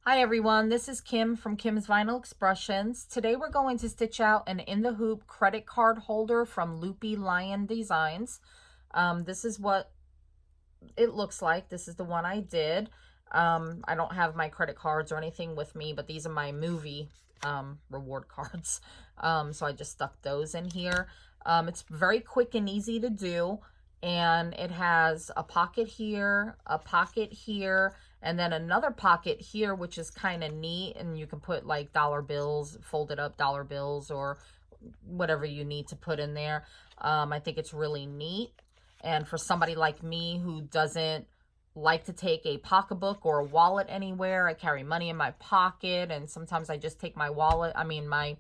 Hi everyone, this is Kim from Kim's Vinyl Expressions. Today we're going to stitch out an In the Hoop credit card holder from Loopy Lion Designs. This is what it looks like. This is the one I did. I don't have my credit cards or anything with me, but these are my movie reward cards. So I just stuck those in here. It's very quick and easy to do. And it has a pocket here, and then another pocket here, which is kind of neat. And you can put like dollar bills, folded up dollar bills, or whatever you need to put in there. I think it's really neat. And for somebody like me who doesn't like to take a pocketbook or a wallet anywhere, I carry money in my pocket, and sometimes I just take my my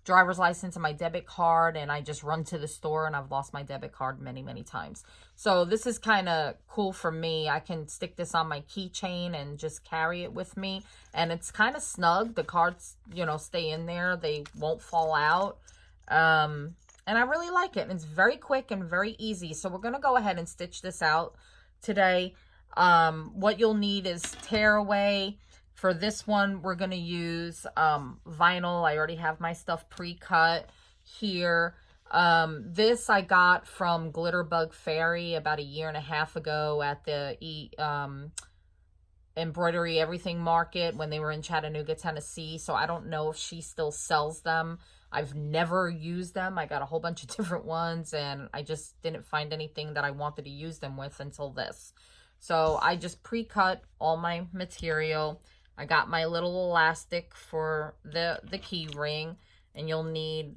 driver's license and my debit card, and I just run to the store, and I've lost my debit card many times. So this is kind of cool for me. I can stick this on my keychain and just carry it with me, and it's kind of snug. The cards, stay in there. They won't fall out. And I really like it. And it's very quick and very easy. So we're going to go ahead and stitch this out today. What you'll need is tearaway. For this one, we're going to use vinyl. I already have my stuff pre-cut here. This I got from Glitterbug Fairy about 1.5 years ago at the Embroidery Everything Market when they were in Chattanooga, Tennessee. So I don't know if she still sells them. I've never used them. I got a whole bunch of different ones, and I just didn't find anything that I wanted to use them with until this. So I just pre-cut all my material. I got my little elastic for the key ring, and you'll need,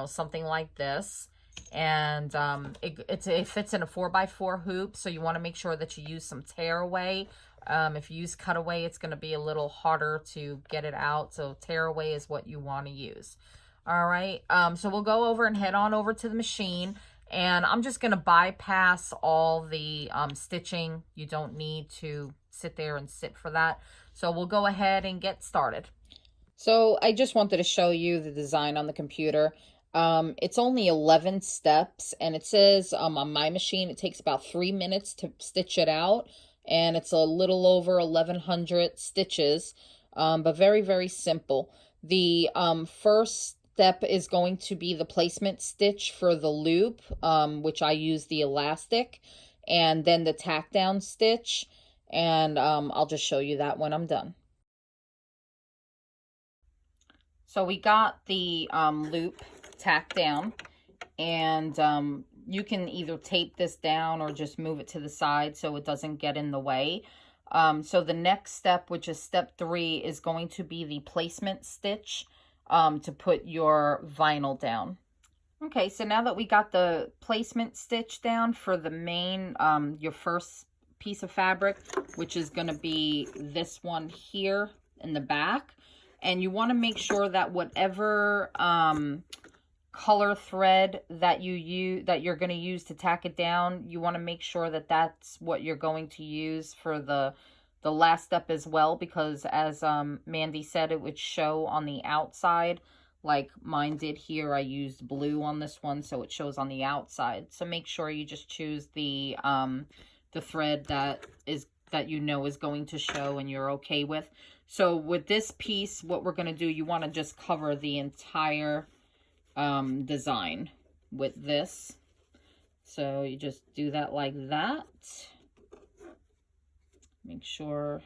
something like this. And it fits in a 4x4 hoop, so you want to make sure that you use some tearaway. If you use cutaway, it's going to be a little harder to get it out, so tearaway is what you want to use. All right, so we'll go over and head on over to the machine. And I'm just going to bypass all the stitching. You don't need to sit there and sit for that. So we'll go ahead and get started. So I just wanted to show you the design on the computer. It's only 11 steps, and it says on my machine it takes about 3 minutes to stitch it out. And it's a little over 1,100 stitches, but very simple. The first step is going to be the placement stitch for the loop, which I use the elastic, and then the tack down stitch, and I'll just show you that when I'm done. So we got the loop tack down, and you can either tape this down or just move it to the side so it doesn't get in the way. So the next step, which is step 3, is going to be the placement stitch to put your vinyl down. Okay, so now that we got the placement stitch down for the main, your first piece of fabric, which is going to be this one here in the back, and you want to make sure that whatever color thread that you're going to use to tack it down, you want to make sure that that's what you're going to use for the last step as well, because as Mandy said, it would show on the outside like mine did here. I used blue on this one, so it shows on the outside. So make sure you just choose the thread that is going to show and you're okay with. So with this piece, what we're going to do, you want to just cover the entire design with this. So you just do that like that. Make sure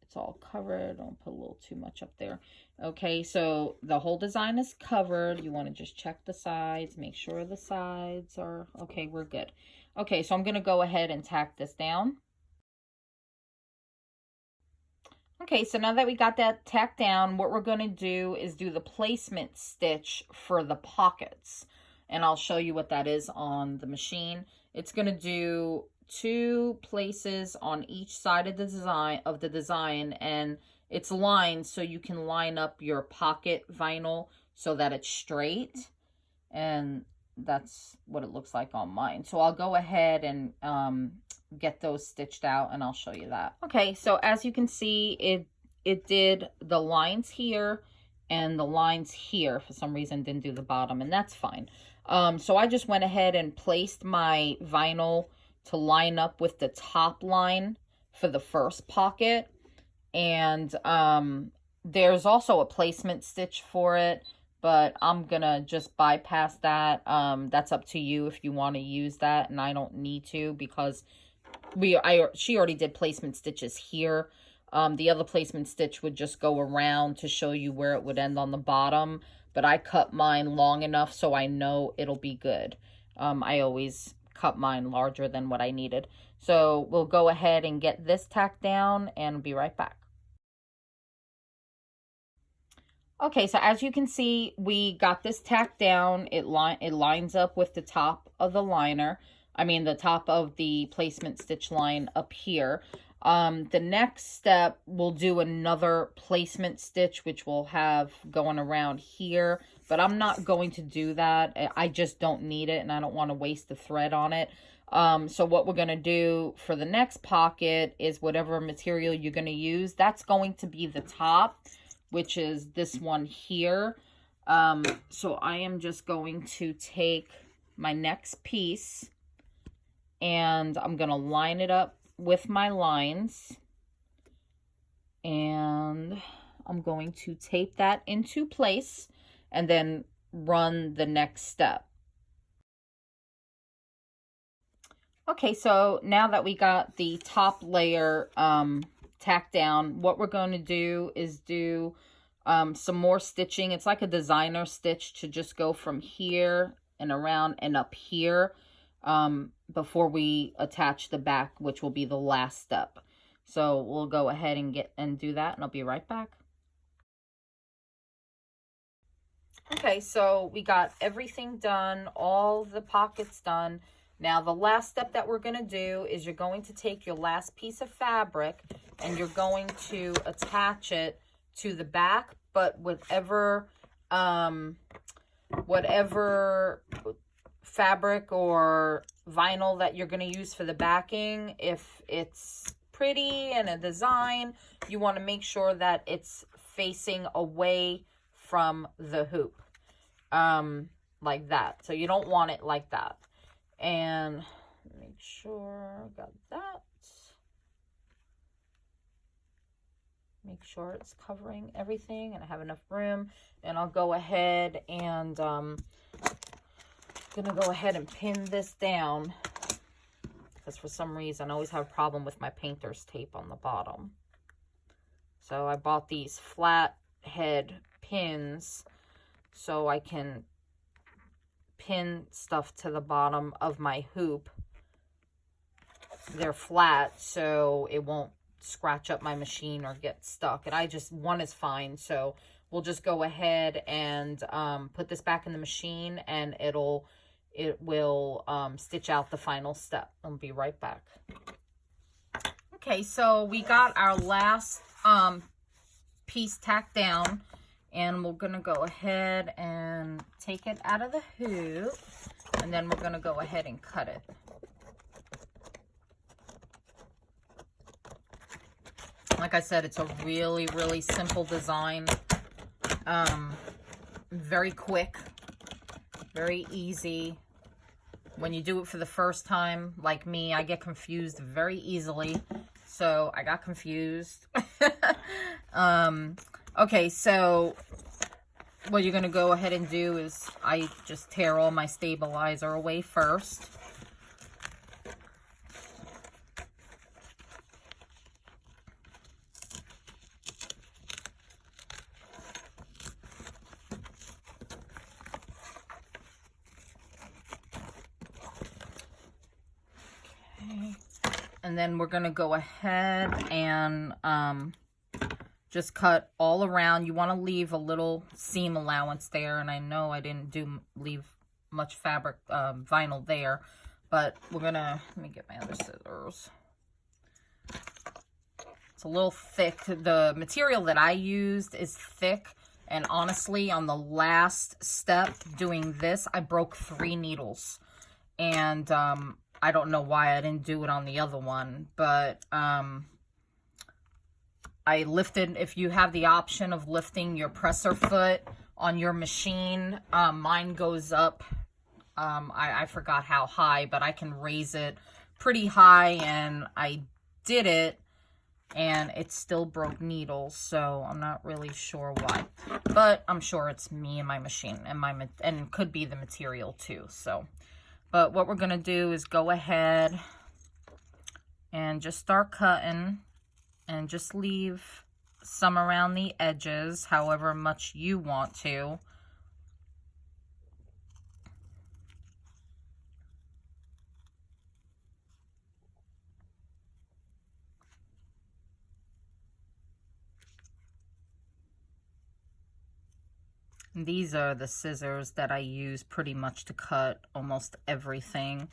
it's all covered. Don't put a little too much up there. Okay, so the whole design is covered. You want to just check the sides, make sure the sides are okay. We're good. Okay, so I'm going to go ahead and tack this down. Okay, so now that we got that tacked down, what we're going to do is do the placement stitch for the pockets. And I'll show you what that is on the machine. It's going to do 2 places on each side of the design, and it's lined so you can line up your pocket vinyl so that it's straight, and that's what it looks like on mine. So I'll go ahead and get those stitched out, and I'll show you that. Okay, so as you can see, it did the lines here and the lines here. For some reason didn't do the bottom, and that's fine. So I just went ahead and placed my vinyl to line up with the top line for the first pocket. And there's also a placement stitch for it, but I'm gonna just bypass that. That's up to you if you want to use that, and I don't need to because she already did placement stitches here. The other placement stitch would just go around to show you where it would end on the bottom, but I cut mine long enough so I know it'll be good. I always cut mine larger than what I needed. So we'll go ahead and get this tacked down and be right back. Okay, so as you can see, we got this tacked down. It lines up with the top of the liner. I mean, the top of the placement stitch line up here. The next step, we'll do another placement stitch, which we'll have going around here. But I'm not going to do that. I just don't need it, and I don't want to waste the thread on it. So what we're going to do for the next pocket is whatever material you're going to use, that's going to be the top, which is this one here. So I am just going to take my next piece and I'm going to line it up with my lines. And I'm going to tape that into place and then run the next step. Okay, so now that we got the top layer tacked down, what we're going to do is do some more stitching. It's like a designer stitch to just go from here and around and up here before we attach the back, which will be the last step. So we'll go ahead and do that, and I'll be right back. Okay, so we got everything done, all the pockets done. Now, the last step that we're going to do is you're going to take your last piece of fabric and you're going to attach it to the back, but whatever fabric or vinyl that you're going to use for the backing, if it's pretty and a design, you want to make sure that it's facing away from the hoop, like that. So you don't want it like that. And make sure I got that. Make sure it's covering everything and I have enough room. And I'll go ahead and gonna go ahead and pin this down because for some reason I always have a problem with my painter's tape on the bottom. So I bought these flat head pins so I can pin stuff to the bottom of my hoop. They're flat so it won't scratch up my machine or get stuck, and one is fine. So we'll just go ahead and put this back in the machine and it will stitch out the final step. I'll be right back. Okay, so we got our last piece tacked down, and we're going to go ahead and take it out of the hoop, and then we're going to go ahead and cut it. Like I said, it's a really, really simple design. Very quick, very easy. When you do it for the first time, like me, I get confused very easily. So I got confused. Okay, so what you're going to go ahead and do is I just tear all my stabilizer away first. Okay. And then we're going to go ahead and just cut all around. You want to leave a little seam allowance there, and I know I didn't leave much fabric, vinyl there, but we're gonna, let me get my other scissors. It's a little thick. The material that I used is thick, and honestly, on the last step doing this, I broke 3 needles, and I don't know why I didn't do it on the other one, but I lifted, if you have the option of lifting your presser foot on your machine, mine goes up, I forgot how high, but I can raise it pretty high, and I did it and it still broke needles, so I'm not really sure why. But I'm sure it's me and my machine, and could be the material too. So, but what we're gonna do is go ahead and just start cutting, and just leave some around the edges, however much you want to. These are the scissors that I use pretty much to cut almost everything.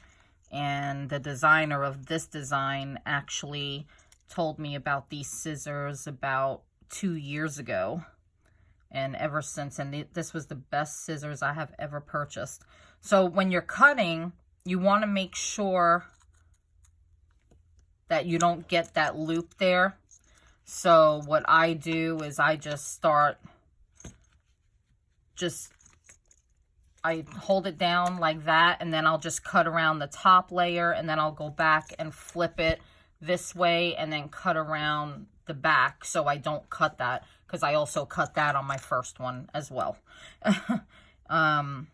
And the designer of this design actually told me about these scissors about 2 years ago. And ever since, and this was the best scissors I have ever purchased. So when you're cutting, you want to make sure that you don't get that loop there. So what I do is I just start, I hold it down like that, and then I'll just cut around the top layer, and then I'll go back and flip it this way and then cut around the back so I don't cut that, because I also cut that on my first one as well. And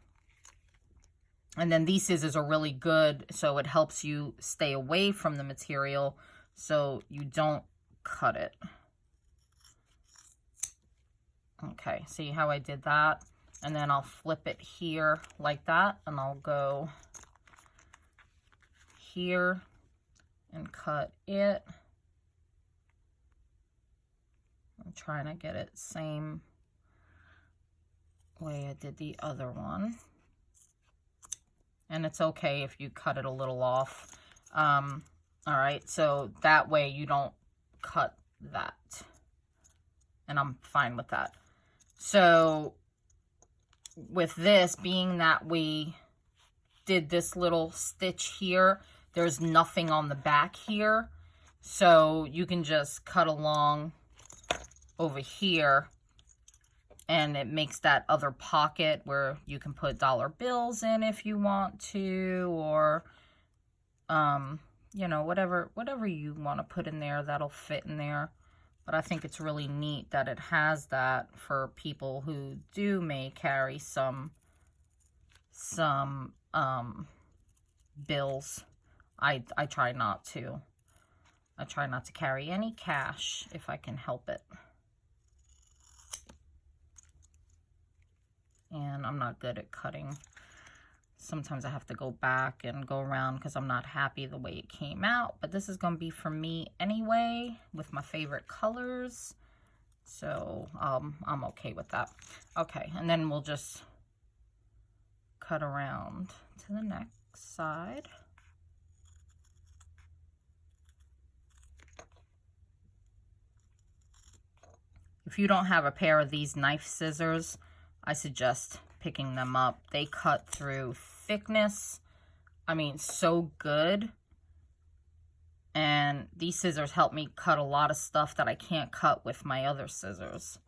then these scissors are really good, so it helps you stay away from the material so you don't cut it. Okay, see how I did that? And then I'll flip it here like that, and I'll go here and cut it. I'm trying to get it same way I did the other one. And it's okay if you cut it a little off. All right, so that way you don't cut that. And I'm fine with that. So with this, being that we did this little stitch here, there's nothing on the back here. So you can just cut along over here, and it makes that other pocket where you can put dollar bills in if you want to, or you know, whatever you want to put in there, that'll fit in there. But I think it's really neat that it has that for people who may carry some bills. I try not to. I try not to carry any cash if I can help it. And I'm not good at cutting. Sometimes I have to go back and go around because I'm not happy the way it came out. But this is going to be for me anyway, with my favorite colors. So I'm okay with that. Okay, and then we'll just cut around to the next side. If you don't have a pair of these knife scissors, I suggest picking them up. They cut through thickness. I mean, so good. And these scissors help me cut a lot of stuff that I can't cut with my other scissors.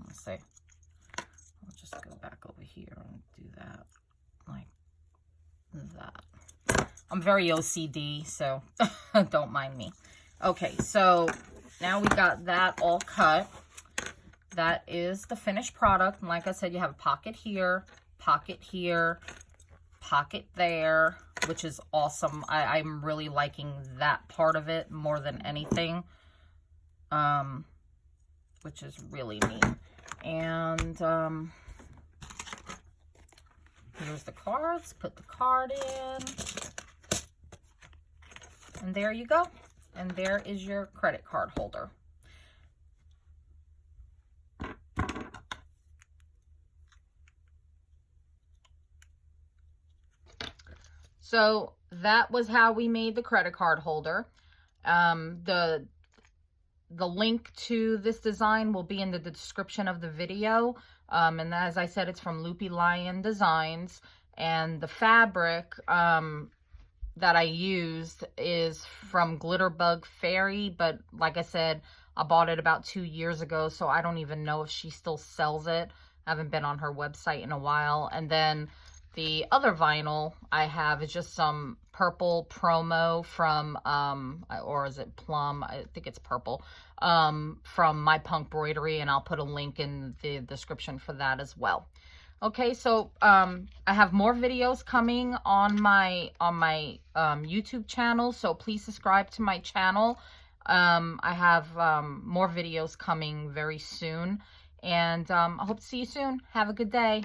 Let's see. I'll just go back over here and do that like that. I'm very OCD, so don't mind me. Okay, so now we got that all cut. That is the finished product. And like I said, you have a pocket here, pocket there, which is awesome. I'm really liking that part of it more than anything, which is really neat. And here's the cards. Put the card in. And there you go. And there is your credit card holder. So that was how we made the credit card holder. The link to this design will be in the description of the video. And as I said, it's from Loopy Lion Designs. And the fabric that I used is from Glitterbug Fairy, but like I said, I bought it about 2 years ago, so I don't even know if she still sells it. Haven't been on her website in a while. And then the other vinyl I have is just some purple promo from, or is it plum? I think it's purple, from My Punk Broidery, and I'll put a link in the description for that as well. Okay, so I have more videos coming on my YouTube channel, so please subscribe to my channel. I have more videos coming very soon, and I hope to see you soon. Have a good day.